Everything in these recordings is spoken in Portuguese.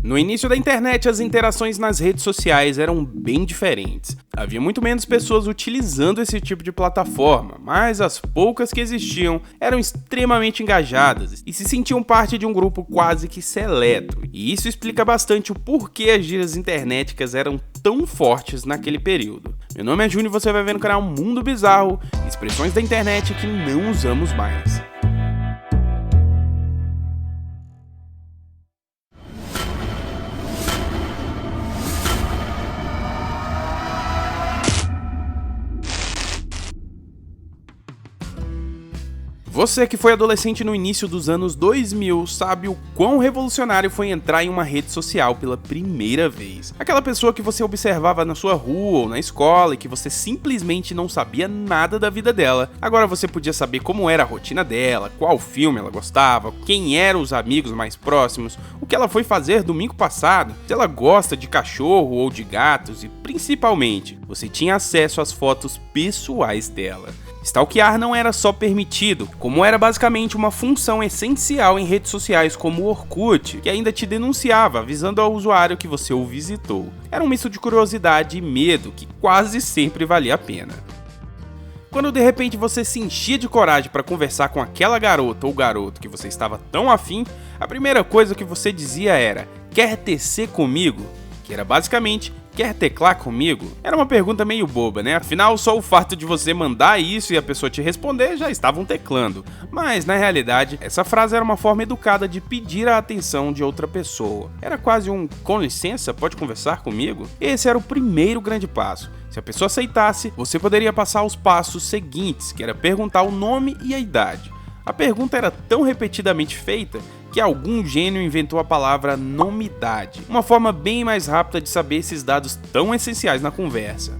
No início da internet, as interações nas redes sociais eram bem diferentes. Havia muito menos pessoas utilizando esse tipo de plataforma, mas as poucas que existiam eram extremamente engajadas e se sentiam parte de um grupo quase que seleto. E isso explica bastante o porquê as gírias internéticas eram tão fortes naquele período. Meu nome é Júnior e você vai ver no canal Mundo Bizarro, expressões da internet que não usamos mais. Você que foi adolescente no início dos anos 2000 sabe o quão revolucionário foi entrar em uma rede social pela primeira vez. Aquela pessoa que você observava na sua rua ou na escola e que você simplesmente não sabia nada da vida dela. Agora você podia saber como era a rotina dela, qual filme ela gostava, quem eram os amigos mais próximos, o que ela foi fazer domingo passado, se ela gosta de cachorro ou de gatos e, principalmente, você tinha acesso às fotos pessoais dela. Stalkear não era só permitido, como era basicamente uma função essencial em redes sociais como o Orkut, que ainda te denunciava, avisando ao usuário que você o visitou. Era um misto de curiosidade e medo que quase sempre valia a pena. Quando de repente você se enchia de coragem para conversar com aquela garota ou garoto que você estava tão afim, a primeira coisa que você dizia era: "Quer tecer comigo?", que era basicamente: "Quer teclar comigo?". Era uma pergunta meio boba, né? Afinal, só o fato de você mandar isso e a pessoa te responder já estavam teclando. Mas, na realidade, essa frase era uma forma educada de pedir a atenção de outra pessoa. Era quase um "com licença, pode conversar comigo?". Esse era o primeiro grande passo. Se a pessoa aceitasse, você poderia passar aos passos seguintes, que era perguntar o nome e a idade. A pergunta era tão repetidamente feita que algum gênio inventou a palavra nomidade, uma forma bem mais rápida de saber esses dados tão essenciais na conversa.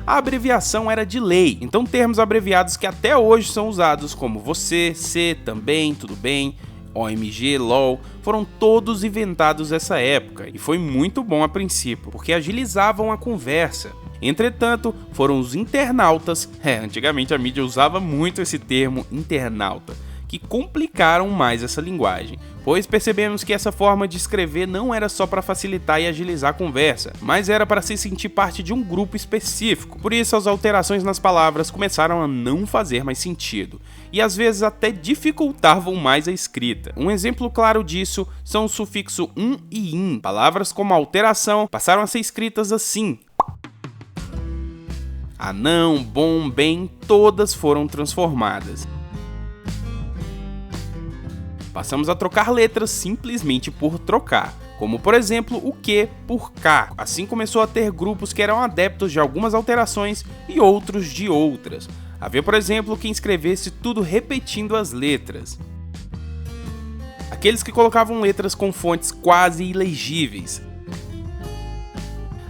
A abreviação era de lei, então termos abreviados que até hoje são usados como você, se, também, tudo bem, OMG, LOL, foram todos inventados nessa época e foi muito bom a princípio, porque agilizavam a conversa. Entretanto, foram os internautas, antigamente a mídia usava muito esse termo internauta, que complicaram mais essa linguagem, pois percebemos que essa forma de escrever não era só para facilitar e agilizar a conversa, mas era para se sentir parte de um grupo específico. Por isso, as alterações nas palavras começaram a não fazer mais sentido, e às vezes até dificultavam mais a escrita. Um exemplo claro disso são o sufixo e in. Palavras como alteração passaram a ser escritas assim. Não, bom, bem, todas foram transformadas. Passamos a trocar letras simplesmente por trocar, como por exemplo o Q por K. Assim começou a ter grupos que eram adeptos de algumas alterações e outros de outras. Havia, por exemplo, quem escrevesse tudo repetindo as letras. Aqueles que colocavam letras com fontes quase ilegíveis.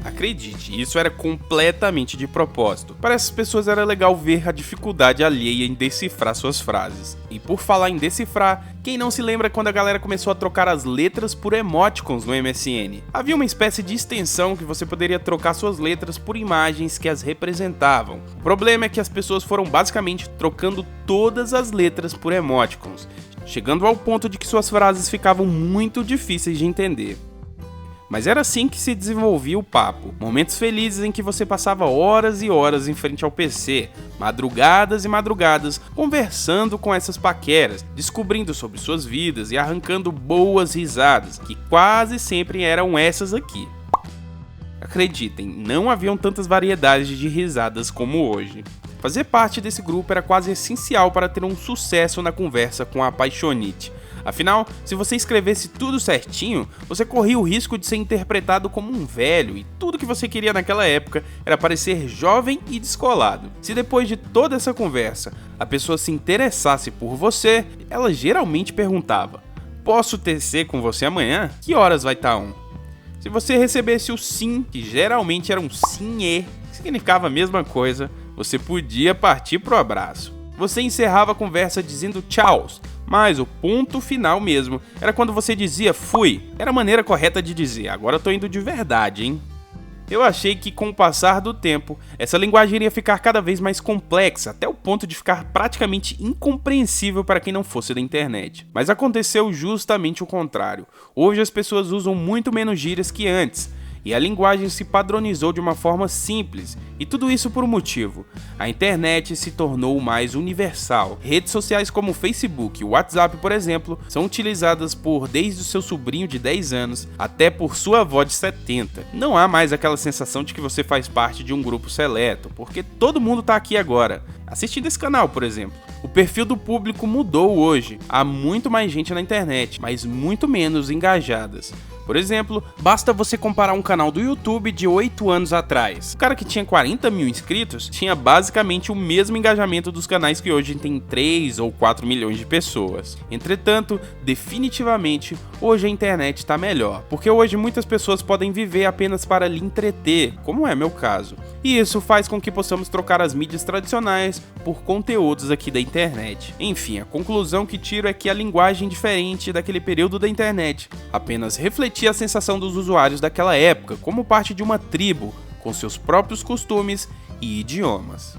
Acredite, isso era completamente de propósito. Para essas pessoas era legal ver a dificuldade alheia em decifrar suas frases. E por falar em decifrar, quem não se lembra quando a galera começou a trocar as letras por emoticons no MSN? Havia uma espécie de extensão que você poderia trocar suas letras por imagens que as representavam. O problema é que as pessoas foram basicamente trocando todas as letras por emoticons, chegando ao ponto de que suas frases ficavam muito difíceis de entender. Mas era assim que se desenvolvia o papo. Momentos felizes em que você passava horas e horas em frente ao PC, madrugadas e madrugadas, conversando com essas paqueras, descobrindo sobre suas vidas e arrancando boas risadas, que quase sempre eram essas aqui. Acreditem, não haviam tantas variedades de risadas como hoje. Fazer parte desse grupo era quase essencial para ter um sucesso na conversa com a apaixonite. Afinal, se você escrevesse tudo certinho, você corria o risco de ser interpretado como um velho e tudo que você queria naquela época era parecer jovem e descolado. Se depois de toda essa conversa, a pessoa se interessasse por você, ela geralmente perguntava: "Posso tecer com você amanhã? Que horas vai estar on?". Se você recebesse o sim, que geralmente era um sim-e, que significava a mesma coisa, você podia partir pro abraço. Você encerrava a conversa dizendo tchau, mas o ponto final mesmo era quando você dizia fui. Era a maneira correta de dizer, agora eu tô indo de verdade, hein? Eu achei que com o passar do tempo, essa linguagem iria ficar cada vez mais complexa, até o ponto de ficar praticamente incompreensível para quem não fosse da internet. Mas aconteceu justamente o contrário. Hoje as pessoas usam muito menos gírias que antes, e a linguagem se padronizou de uma forma simples, e tudo isso por um motivo. A internet se tornou mais universal. Redes sociais como o Facebook e o WhatsApp, por exemplo, são utilizadas desde o seu sobrinho de 10 anos até por sua avó de 70. Não há mais aquela sensação de que você faz parte de um grupo seleto, porque todo mundo tá aqui agora, assistindo esse canal, por exemplo. O perfil do público mudou hoje. Há muito mais gente na internet, mas muito menos engajadas. Por exemplo, basta você comparar um canal do YouTube de 8 anos atrás. O cara que tinha 40 mil inscritos tinha basicamente o mesmo engajamento dos canais que hoje tem 3 ou 4 milhões de pessoas. Entretanto, definitivamente, hoje a internet está melhor, porque hoje muitas pessoas podem viver apenas para lhe entreter, como é meu caso. E isso faz com que possamos trocar as mídias tradicionais por conteúdos aqui da internet. Enfim, a conclusão que tiro é que a linguagem diferente daquele período da internet apenas refletia a sensação dos usuários daquela época como parte de uma tribo, com seus próprios costumes e idiomas.